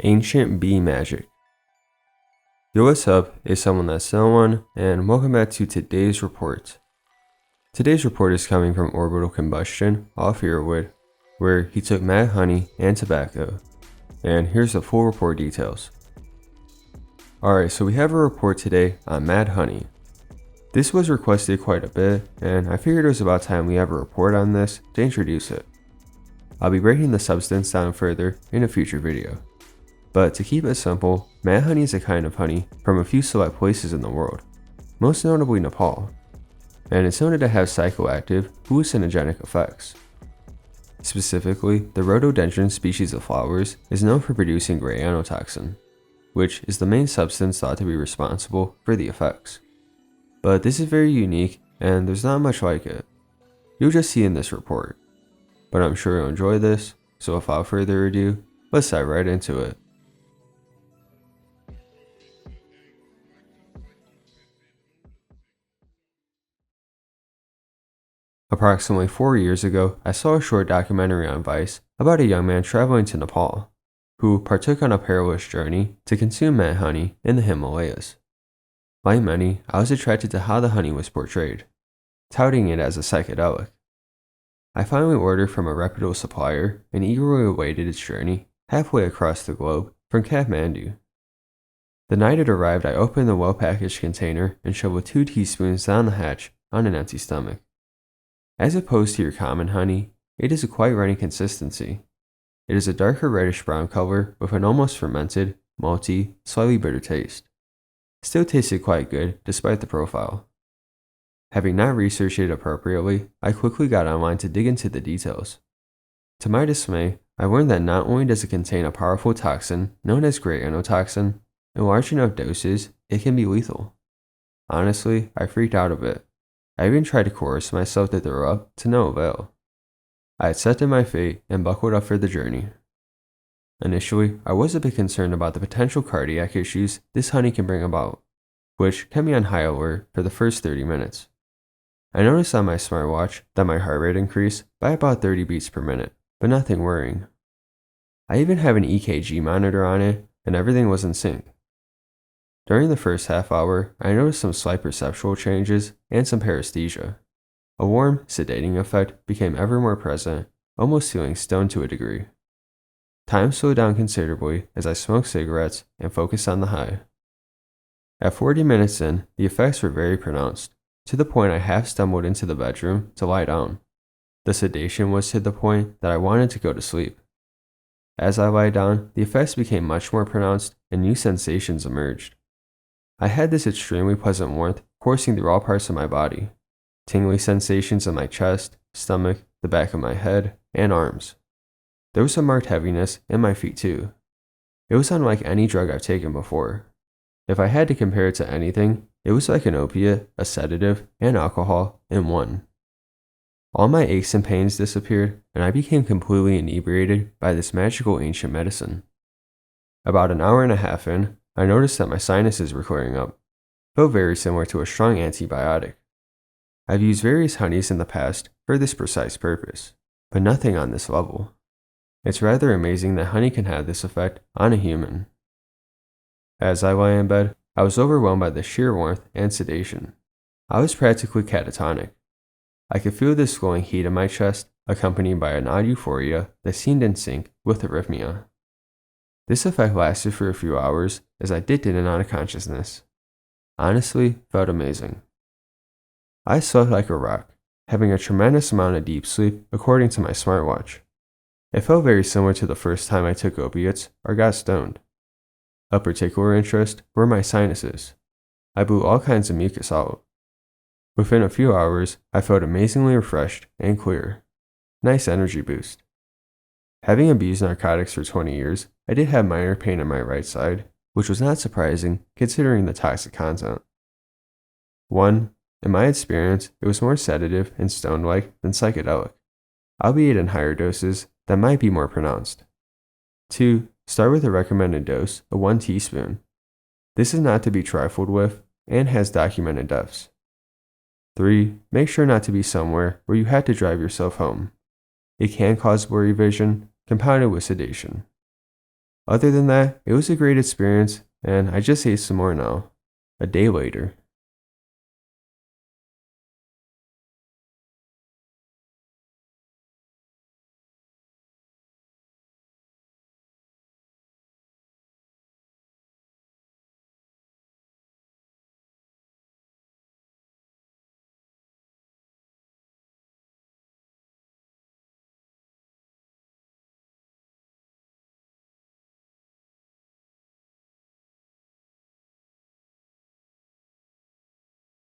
Ancient Bee Magic. Yo, what's up? It's someone that's no one, and welcome back to today's report. Today's report is coming from OrbitalCombustion off Earwood, where he took mad honey and tobacco. And here's the full report details. Alright, so we have a report today on mad honey. This was requested quite a bit, and I figured it was about time we have a report on this to introduce it. I'll be breaking the substance down further in a future video. But to keep it simple, mad honey is a kind of honey from a few select places in the world, most notably Nepal, and it's known to have psychoactive, hallucinogenic effects. Specifically, the rhododendron species of flowers is known for producing gray anotoxin, which is the main substance thought to be responsible for the effects. But this is very unique, and there's not much like it. You'll just see in this report. But I'm sure you'll enjoy this, so without further ado, let's dive right into it. Approximately 4 years ago, I saw a short documentary on Vice about a young man traveling to Nepal, who partook on a perilous journey to consume mad honey in the Himalayas. Like many, I was attracted to how the honey was portrayed, touting it as a psychedelic. I finally ordered from a reputable supplier and eagerly awaited its journey halfway across the globe from Kathmandu. The night it arrived, I opened the well-packaged container and shoveled 2 teaspoons down the hatch on an empty stomach. As opposed to your common honey, it is a quite runny consistency. It is a darker reddish-brown color with an almost fermented, malty, slightly bitter taste. Still tasted quite good despite the profile. Having not researched it appropriately, I quickly got online to dig into the details. To my dismay, I learned that not only does it contain a powerful toxin known as gray anotoxin, in large enough doses, it can be lethal. Honestly, I freaked out a bit. I even tried to coerce myself to throw up to no avail. I accepted my fate and buckled up for the journey. Initially, I was a bit concerned about the potential cardiac issues this honey can bring about, which kept me on high alert for the first 30 minutes. I noticed on my smartwatch that my heart rate increased by about 30 beats per minute, but nothing worrying. I even have an EKG monitor on it, and everything was in sync. During the first half hour, I noticed some slight perceptual changes and some paresthesia. A warm, sedating effect became ever more present, almost feeling stoned to a degree. Time slowed down considerably as I smoked cigarettes and focused on the high. At 40 minutes in, the effects were very pronounced, to the point I half stumbled into the bedroom to lie down. The sedation was to the point that I wanted to go to sleep. As I lay down, the effects became much more pronounced and new sensations emerged. I had this extremely pleasant warmth coursing through all parts of my body, tingly sensations in my chest, stomach, the back of my head, and arms. There was a marked heaviness in my feet too. It was unlike any drug I've taken before. If I had to compare it to anything, it was like an opiate, a sedative, and alcohol in one. All my aches and pains disappeared, and I became completely inebriated by this magical ancient medicine. About an hour and a half in, I noticed that my sinuses were clearing up. Felt very similar to a strong antibiotic. I've used various honeys in the past for this precise purpose, but nothing on this level. It's rather amazing that honey can have this effect on a human. As I lay in bed, I was overwhelmed by the sheer warmth and sedation. I was practically catatonic. I could feel this glowing heat in my chest, accompanied by an odd euphoria that seemed in sync with arrhythmia. This effect lasted for a few hours as I dipped in and out of consciousness. Honestly, felt amazing. I slept like a rock, having a tremendous amount of deep sleep according to my smartwatch. It felt very similar to the first time I took opiates or got stoned. Of particular interest were my sinuses. I blew all kinds of mucus out. Within a few hours, I felt amazingly refreshed and clear. Nice energy boost. Having abused narcotics for 20 years, I did have minor pain in my right side, which was not surprising considering the toxic content. 1. In my experience, it was more sedative and stone-like than psychedelic, albeit in higher doses that might be more pronounced. 2. Start with a recommended dose of 1 teaspoon. This is not to be trifled with and has documented deaths. 3. Make sure not to be somewhere where you had to drive yourself home. It can cause blurry vision, compounded with sedation. Other than that, it was a great experience, and I just ate some more now. A day later.